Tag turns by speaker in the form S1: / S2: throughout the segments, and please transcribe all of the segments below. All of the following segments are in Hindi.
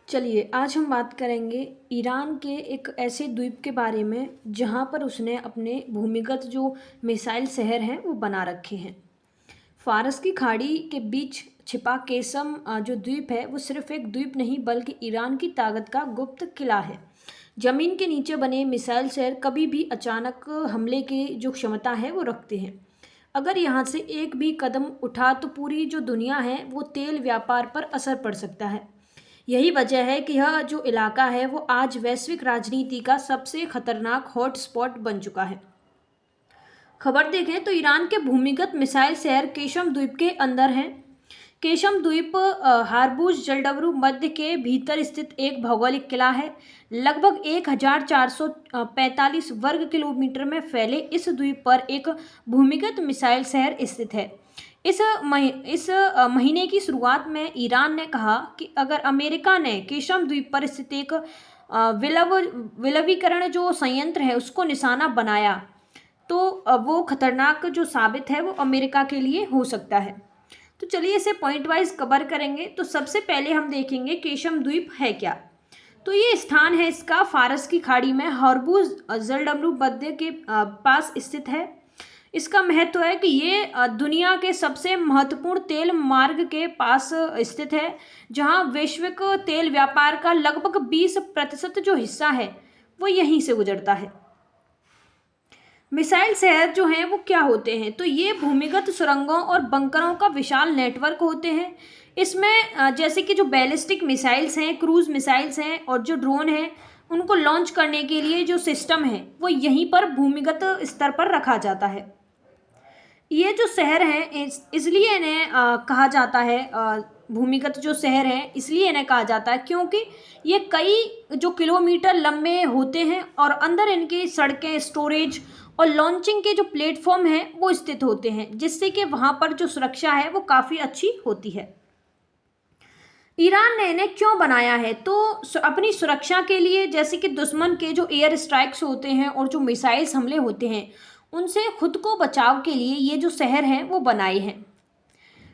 S1: चलिए आज हम बात करेंगे ईरान के एक ऐसे द्वीप के बारे में जहाँ पर उसने अपने भूमिगत जो मिसाइल शहर हैं वो बना रखे हैं। फारस की खाड़ी के बीच छिपा केसम जो द्वीप है वो सिर्फ एक द्वीप नहीं बल्कि ईरान की ताकत का गुप्त किला है। जमीन के नीचे बने मिसाइल शहर कभी भी अचानक हमले की जो क्षमता है वो रखते हैं। अगर यहाँ से एक भी कदम उठा तो पूरी जो दुनिया है वो तेल व्यापार पर असर पड़ सकता है। यही वजह है कि यह जो इलाका है वो आज वैश्विक राजनीति का सबसे खतरनाक हॉटस्पॉट बन चुका है। खबर देखें तो ईरान के भूमिगत मिसाइल शहर केशम द्वीप के अंदर हैं। केशम द्वीप हारबूज जलडबरू मध्य के भीतर स्थित एक भौगोलिक किला है। लगभग 1445 वर्ग किलोमीटर में फैले इस द्वीप पर एक भूमिगत मिसाइल शहर स्थित है। इस महीने की शुरुआत में ईरान ने कहा कि अगर अमेरिका ने केशम द्वीप पर स्थित एक विलवीकरण जो संयंत्र है उसको निशाना बनाया तो वो खतरनाक जो साबित है वो अमेरिका के लिए हो सकता है। तो चलिए इसे पॉइंट वाइज कवर करेंगे। तो सबसे पहले हम देखेंगे केशम द्वीप है क्या। तो ये स्थान है इसका फारस की खाड़ी में हॉर्मुज जलडमरू मध्य के पास स्थित है। इसका महत्व है कि ये दुनिया के सबसे महत्वपूर्ण तेल मार्ग के पास स्थित है, जहां वैश्विक तेल व्यापार का लगभग 20% जो हिस्सा है वो यहीं से गुजरता है। मिसाइल शहर जो हैं वो क्या होते हैं, तो ये भूमिगत सुरंगों और बंकरों का विशाल नेटवर्क होते हैं। इसमें जैसे कि जो बैलिस्टिक मिसाइल्स हैं, क्रूज मिसाइल्स हैं और जो ड्रोन हैं उनको लॉन्च करने के लिए जो सिस्टम है वो यहीं पर भूमिगत स्तर पर रखा जाता है। ये जो शहर हैं इसलिए इन्हें कहा जाता है भूमिगत जो शहर हैं इसलिए इन्हें कहा जाता है क्योंकि ये कई जो किलोमीटर लंबे होते हैं और अंदर इनकी सड़कें, स्टोरेज और लॉन्चिंग के जो प्लेटफॉर्म हैं वो स्थित होते हैं, जिससे कि वहाँ पर जो सुरक्षा है वो काफ़ी अच्छी होती है। ईरान ने इन्हें क्यों बनाया है, तो अपनी सुरक्षा के लिए, जैसे कि दुश्मन के जो एयर स्ट्राइक्स होते हैं और जो मिसाइल्स हमले होते हैं उनसे खुद को बचाव के लिए ये जो शहर हैं वो बनाए हैं।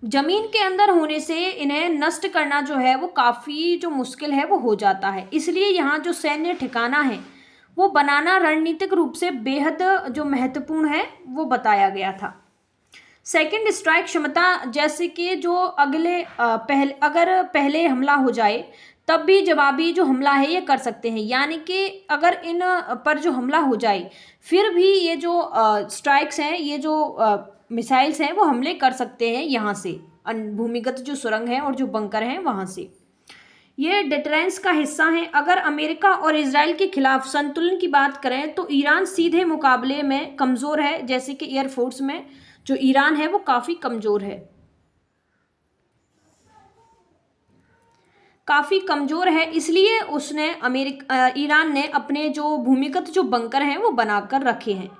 S1: जमीन के अंदर होने से इन्हें नष्ट करना जो है वो काफ़ी जो मुश्किल है वो हो जाता है, इसलिए यहाँ जो सैन्य ठिकाना है वो बनाना रणनीतिक रूप से बेहद जो महत्वपूर्ण है वो बताया गया था। सेकंड स्ट्राइक क्षमता, जैसे कि जो अगर पहले हमला हो जाए तब भी जवाबी जो हमला है ये कर सकते हैं, यानी कि अगर इन पर जो हमला हो जाए फिर भी ये जो स्ट्राइक्स हैं, ये जो मिसाइल्स हैं वो हमले कर सकते हैं यहाँ से, भूमिगत जो सुरंग है और जो बंकर हैं वहाँ से। ये डिटरेंस का हिस्सा है। अगर अमेरिका और इजराइल के खिलाफ संतुलन की बात करें तो ईरान सीधे मुकाबले में कमज़ोर है, जैसे कि एयरफोर्स में जो ईरान है वो काफ़ी कमज़ोर है, इसलिए ईरान ने अपने जो भूमिगत जो बंकर हैं वो बनाकर रखे हैं।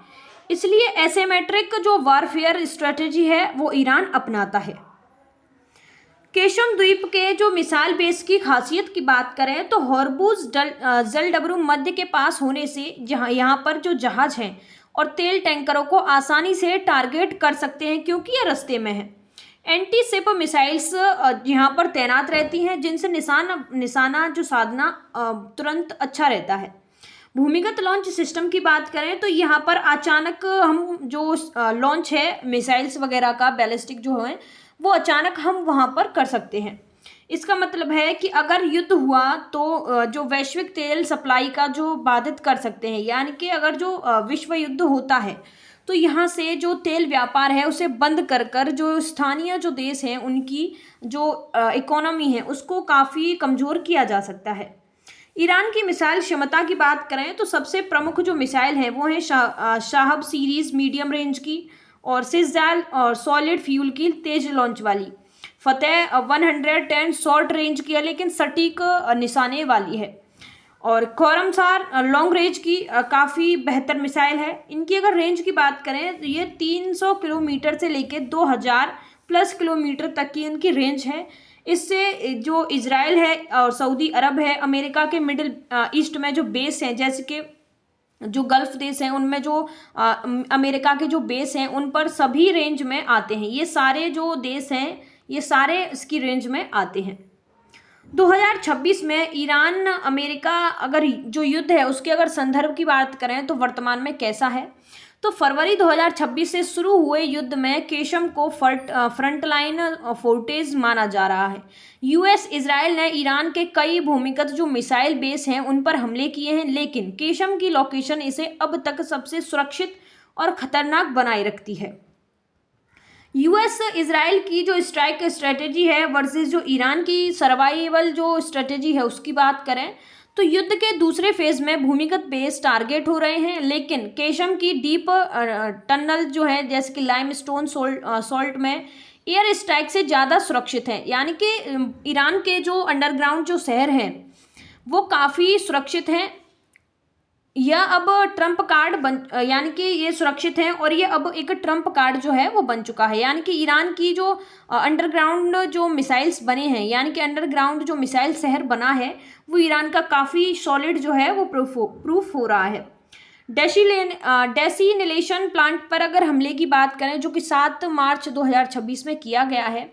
S1: इसलिए एसिमेट्रिक जो वारफेयर स्ट्रेटेजी है वो ईरान अपनाता है। केशम द्वीप के जो मिसाइल बेस की खासियत की बात करें तो हॉर्मुज जलडबरू मध्य के पास होने से यहाँ पर जो जहाज हैं और तेल टैंकरों को आसानी से टारगेट कर सकते हैं, क्योंकि ये रास्ते में है। एंटी शिप मिसाइल्स यहाँ पर तैनात रहती हैं, जिनसे निशाना जो साधना तुरंत अच्छा रहता है। भूमिगत लॉन्च सिस्टम की बात करें तो यहाँ पर अचानक हम जो लॉन्च है मिसाइल्स वगैरह का, बैलिस्टिक जो है वो अचानक हम वहाँ पर कर सकते हैं। इसका मतलब है कि अगर युद्ध हुआ तो जो वैश्विक तेल सप्लाई का जो बाधित कर सकते हैं, यानी कि अगर जो विश्व युद्ध होता है तो यहाँ से जो तेल व्यापार है उसे बंद कर जो स्थानीय जो देश हैं उनकी जो इकोनॉमी है उसको काफ़ी कमज़ोर किया जा सकता है। ईरान की मिसाइल क्षमता की बात करें तो सबसे प्रमुख जो मिसाइल हैं वो हैं शाहब सीरीज़ मीडियम रेंज की, और सिजदाल और सॉलिड फ्यूल की तेज लॉन्च वाली, फतेह 110 शॉर्ट रेंज की है लेकिन सटीक निशाने वाली है, और खौरमसार लॉन्ग रेंज की काफ़ी बेहतर मिसाइल है। इनकी अगर रेंज की बात करें तो ये 300 किलोमीटर से लेकर 2000 प्लस किलोमीटर तक की इनकी रेंज है। इससे जो इजराइल है और सऊदी अरब है, अमेरिका के मिडिल ईस्ट में जो बेस हैं, जैसे कि जो गल्फ देश हैं उनमें जो अमेरिका के जो बेस हैं उन पर सभी रेंज में आते हैं। ये सारे जो देश हैं ये सारे इसकी रेंज में आते हैं। 2026 में ईरान अमेरिका अगर जो युद्ध है उसके अगर संदर्भ की बात करें तो वर्तमान में कैसा है, तो फरवरी 2026 से शुरू हुए युद्ध में केशम को फ्रंटलाइन फोर्टेज माना जा रहा है। यूएस इजराइल ने ईरान के कई भूमिगत जो मिसाइल बेस हैं उन पर हमले किए हैं, लेकिन केशम की लोकेशन इसे अब तक सबसे सुरक्षित और खतरनाक बनाए रखती है। यूएस इजराइल की जो स्ट्राइक स्ट्रेटेजी है वर्सेस जो ईरान की सर्वाइवल जो स्ट्रेटेजी है उसकी बात करें तो युद्ध के दूसरे फेज में भूमिगत बेस टारगेट हो रहे हैं, लेकिन केशम की डीप टनल जो है जैसे कि लाइमस्टोन सॉल्ट में एयर स्ट्राइक से ज़्यादा सुरक्षित है। यानी कि ईरान के जो अंडरग्राउंड जो शहर हैं वो काफ़ी सुरक्षित हैं। यह अब ट्रम्प कार्ड यानी कि ये सुरक्षित है और ये अब एक ट्रम्प कार्ड जो है वो बन चुका है। यानी कि ईरान की जो अंडरग्राउंड जो मिसाइल्स बने हैं, यानी कि अंडरग्राउंड जो मिसाइल शहर बना है वो ईरान का काफ़ी सॉलिड जो है वो प्रूफ हो रहा है। डेसिनिलेशन प्लांट पर अगर हमले की बात करें जो कि 7 मार्च 2026 में किया गया है,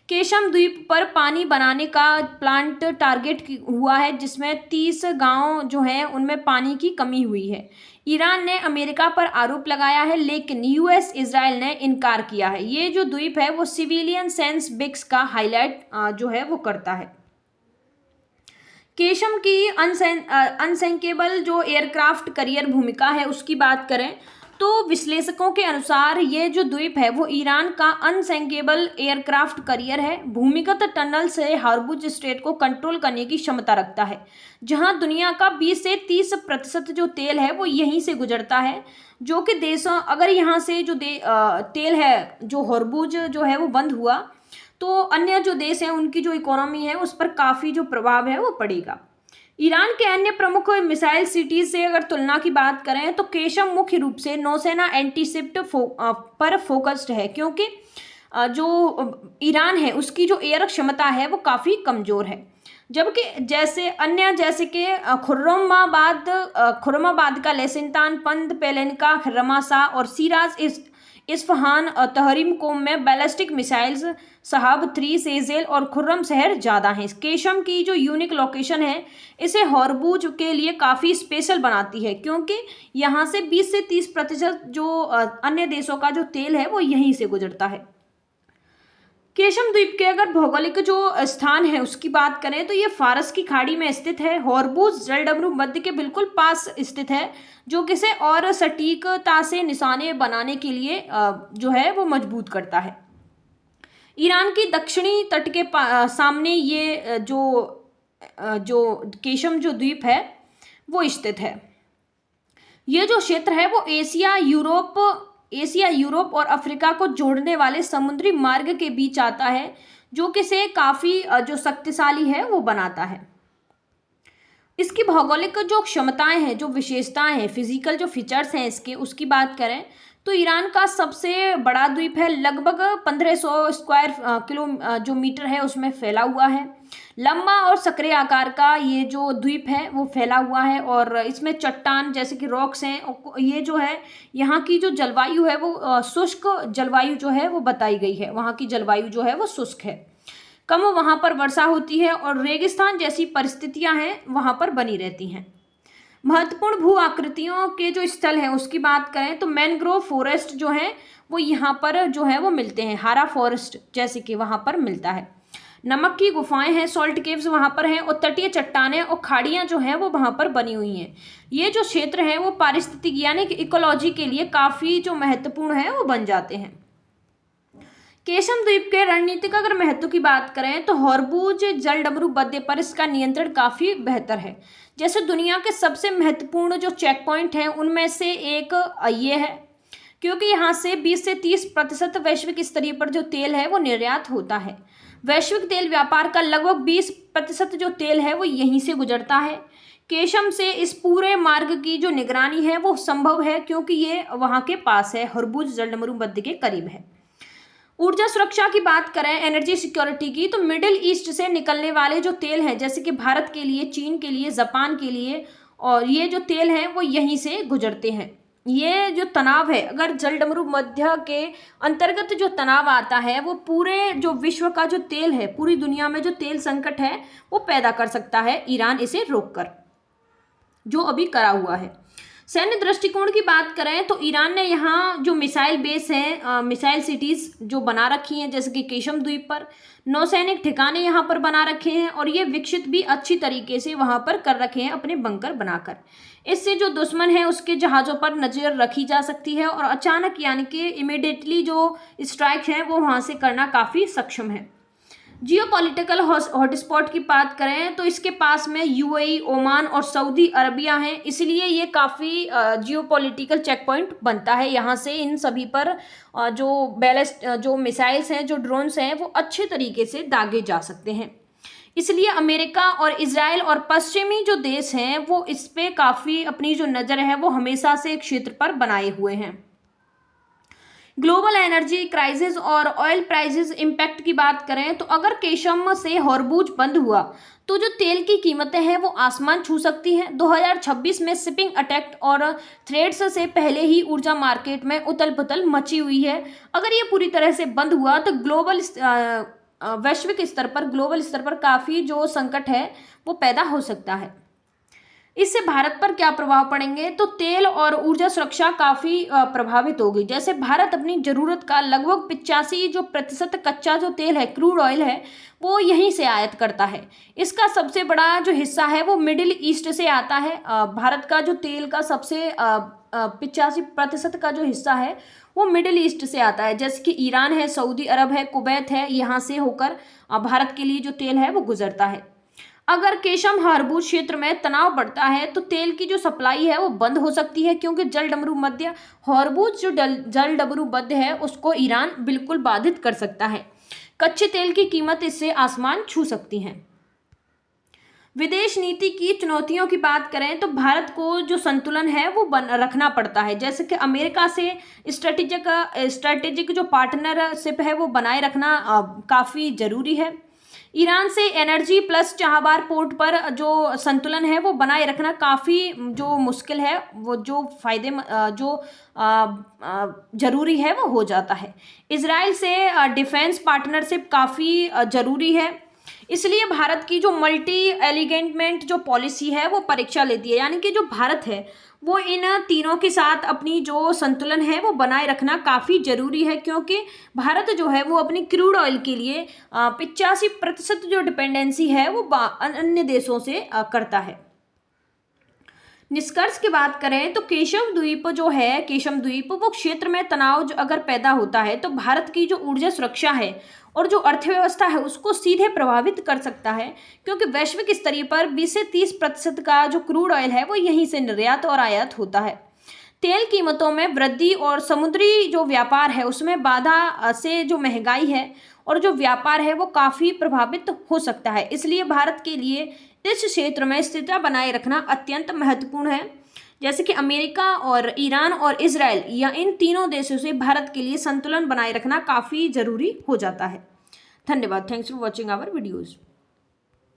S1: केशम द्वीप पर पानी बनाने का प्लांट टारगेट हुआ है जिसमें 30 गांव जो हैं उनमें पानी की कमी हुई है। ईरान ने अमेरिका पर आरोप लगाया है, लेकिन यूएस इजराइल ने इनकार किया है। ये जो द्वीप है वो सिविलियन सेंस बिक्स का हाईलाइट जो है वो करता है। केशम की अनसेंकेबल जो एयरक्राफ्ट करियर भूमिका है उसकी बात करें तो विश्लेषकों के अनुसार ये जो द्वीप है वो ईरान का अनसेंकेबल एयरक्राफ्ट करियर है। भूमिगत टनल से हार्मुज स्ट्रेट को कंट्रोल करने की क्षमता रखता है, जहां दुनिया का 20 से 30% जो तेल है वो यहीं से गुजरता है। जो कि देशों अगर यहाँ से जो तेल है जो हार्मुज जो है वो बंद हुआ तो अन्य जो देश हैं उनकी जो इकोनॉमी है उस पर काफ़ी जो प्रभाव है वो पड़ेगा। ईरान के अन्य प्रमुख मिसाइल सिटीज से अगर तुलना की बात करें तो केशम मुख्य रूप से नौसेना एंटीशिप पर फोकस्ड है, क्योंकि जो ईरान है उसकी जो एयर क्षमता है वो काफ़ी कमज़ोर है। जबकि जैसे कि खुर्रमाबाद का लेसिस्तान, पंद पेलेनका, रमासा और सिराज इस्फहान तहरीम कोम में बैलिस्टिक मिसाइल्स शहाब 3 सेजेल और खुर्रम शहर ज़्यादा हैं। केशम की जो यूनिक लोकेशन है इसे हॉर्मुज के लिए काफ़ी स्पेशल बनाती है, क्योंकि यहाँ से 20 से 30% जो अन्य देशों का जो तेल है वो यहीं से गुजरता है। केशम द्वीप के अगर भौगोलिक जो स्थान है उसकी बात करें तो ये फारस की खाड़ी में स्थित है। हॉर्मुज जलडमरू मध्य के बिल्कुल पास स्थित है, जो किसे और सटीकता से निशाने बनाने के लिए जो है वो मजबूत करता है। ईरान की दक्षिणी तट के सामने ये जो केशम जो द्वीप है वो स्थित है। ये जो क्षेत्र है वो एशिया, यूरोप और अफ्रीका को जोड़ने वाले समुद्री मार्ग के बीच आता है, जो कि इसे काफ़ी जो शक्तिशाली है वो बनाता है। इसकी भौगोलिक जो क्षमताएं हैं, जो विशेषताएं हैं, फिजिकल जो फीचर्स हैं इसके, उसकी बात करें तो ईरान का सबसे बड़ा द्वीप है, लगभग 1500 स्क्वायर किलो जो मीटर है उसमें फैला हुआ है। लंबा और सक्रिय आकार का ये जो द्वीप है वो फैला हुआ है और इसमें चट्टान जैसे कि रॉक्स हैं। ये जो है यहाँ की जो जलवायु है वो शुष्क जलवायु जो है वो बताई गई है। वहाँ की जलवायु जो है वो शुष्क है, कम वहाँ पर वर्षा होती है और रेगिस्तान जैसी परिस्थितियाँ हैं वहाँ पर बनी रहती हैं। महत्वपूर्ण भू आकृतियों के जो स्थल हैं उसकी बात करें तो मैनग्रोव फॉरेस्ट जो है वो यहाँ पर जो है वो मिलते हैं। हारा फॉरेस्ट जैसे कि वहाँ पर मिलता है। नमक की गुफाएं हैं, सॉल्ट केव्स वहाँ पर हैं और तटीय चट्टानें और खाड़ियाँ जो हैं वो वहाँ पर बनी हुई हैं। ये जो क्षेत्र है वो पारिस्थितिकी यानी कि इकोलॉजी के लिए काफ़ी जो महत्वपूर्ण है वो बन जाते हैं। केशम द्वीप के रणनीतिक अगर महत्व की बात करें तो हॉर्मुज जलडमरू बंदे पर इसका नियंत्रण काफ़ी बेहतर है। जैसे दुनिया के सबसे महत्वपूर्ण जो चेक पॉइंट हैं उनमें से एक ये है, क्योंकि यहाँ से 20 से 30% वैश्विक स्तरीय पर जो तेल है वो निर्यात होता है। वैश्विक तेल व्यापार का लगभग 20% जो तेल है वो यहीं से गुजरता है। केशम से इस पूरे मार्ग की जो निगरानी है वो संभव है, क्योंकि ये वहाँ के पास है, हॉर्मुज जलडमरू बंद के करीब है। ऊर्जा सुरक्षा की बात करें, एनर्जी सिक्योरिटी की, तो मिडिल ईस्ट से निकलने वाले जो तेल हैं जैसे कि भारत के लिए, चीन के लिए, जापान के लिए, और ये जो तेल हैं वो यहीं से गुजरते हैं। ये जो तनाव है, अगर जलडमरू मध्य के अंतर्गत जो तनाव आता है वो पूरे जो विश्व का जो तेल है, पूरी दुनिया में जो तेल संकट है वो पैदा कर सकता है, ईरान इसे रोककर, जो अभी करा हुआ है। सैन्य दृष्टिकोण की बात करें तो ईरान ने यहाँ जो मिसाइल बेस हैं, मिसाइल सिटीज़ जो बना रखी हैं, जैसे कि केशम द्वीप पर नौसैनिक ठिकाने यहाँ पर बना रखे हैं और ये विकसित भी अच्छी तरीके से वहाँ पर कर रखे हैं अपने बंकर बनाकर। इससे जो दुश्मन है उसके जहाज़ों पर नज़र रखी जा सकती है और अचानक यानी कि इमीडिएटली जो स्ट्राइक हैं वो वहाँ से करना काफ़ी सक्षम है। जियोपॉलिटिकल हॉटस्पॉट की बात करें तो इसके पास में यूएई, ओमान और सऊदी अरबिया हैं, इसलिए ये काफ़ी जियोपॉलिटिकल चेक पॉइंट बनता है। यहाँ से इन सभी पर जो बैलिस्ट जो मिसाइल्स हैं, जो ड्रोन्स हैं, वो अच्छे तरीके से दागे जा सकते हैं। इसलिए अमेरिका और इजराइल और पश्चिमी जो देश हैं वो इस पे काफ़ी अपनी जो नज़र है वो हमेशा से क्षेत्र पर बनाए हुए हैं। ग्लोबल एनर्जी क्राइसिस और ऑयल प्राइसेस इम्पैक्ट की बात करें तो अगर केशम से हॉर्मुज बंद हुआ तो जो तेल की कीमतें हैं वो आसमान छू सकती हैं। 2026 में शिपिंग अटैक और थ्रेड्स से पहले ही ऊर्जा मार्केट में उथल पुथल मची हुई है। अगर ये पूरी तरह से बंद हुआ तो वैश्विक स्तर पर, ग्लोबल स्तर पर काफ़ी जो संकट है वो पैदा हो सकता है। इससे भारत पर क्या प्रभाव पड़ेंगे तो तेल और ऊर्जा सुरक्षा काफ़ी प्रभावित होगी। जैसे भारत अपनी ज़रूरत का लगभग 85% कच्चा जो तेल है, क्रूड ऑयल है, वो यहीं से आयात करता है। इसका सबसे बड़ा जो हिस्सा है वो मिडिल ईस्ट से आता है। भारत का जो तेल का सबसे 85% का जो हिस्सा है वो मिडिल ईस्ट से आता है, जैसे कि ईरान है, सऊदी अरब है, कुवैत है, यहाँ से होकर भारत के लिए जो तेल है वो गुजरता है। अगर केशम हॉर्मुज क्षेत्र में तनाव बढ़ता है तो तेल की जो सप्लाई है वो बंद हो सकती है, क्योंकि जलडमरू मध्य हॉर्मुज जो जलडमरू मध्य है उसको ईरान बिल्कुल बाधित कर सकता है। कच्चे तेल की कीमत इससे आसमान छू सकती है। विदेश नीति की चुनौतियों की बात करें तो भारत को जो संतुलन है वो रखना पड़ता है, जैसे कि अमेरिका से स्ट्रेटेजिक जो पार्टनरशिप है वो बनाए रखना काफ़ी ज़रूरी है। ईरान से एनर्जी प्लस चाबहार पोर्ट पर जो संतुलन है वो बनाए रखना काफ़ी जो मुश्किल है, वो जो ज़रूरी है वो हो जाता है। इजराइल से डिफेंस पार्टनरशिप काफ़ी ज़रूरी है, इसलिए भारत की जो मल्टी एलिगेंटमेंट जो पॉलिसी है वो परीक्षा लेती है, यानी कि जो भारत है वो इन तीनों के साथ अपनी जो संतुलन है वो बनाए रखना काफ़ी ज़रूरी है, क्योंकि भारत जो है वो अपनी क्रूड ऑयल के लिए 85% जो डिपेंडेंसी है वो अन्य देशों से करता है। निष्कर्ष की बात करें तो केशम द्वीप जो है, केशम द्वीप वो क्षेत्र में तनाव जो अगर पैदा होता है तो भारत की जो ऊर्जा सुरक्षा है और जो अर्थव्यवस्था है उसको सीधे प्रभावित कर सकता है, क्योंकि वैश्विक स्तर पर 20 से 30% का जो क्रूड ऑयल है वो यहीं से निर्यात और आयात होता है। तेल कीमतों में वृद्धि और समुद्री जो व्यापार है उसमें बाधा से जो महंगाई है और जो व्यापार है वो काफ़ी प्रभावित हो सकता है। इसलिए भारत के लिए इस क्षेत्र में स्थिरता बनाए रखना अत्यंत महत्वपूर्ण है। जैसे कि अमेरिका और ईरान और इजराइल या इन तीनों देशों से भारत के लिए संतुलन बनाए रखना काफ़ी ज़रूरी हो जाता है। धन्यवाद। Thanks for watching our videos.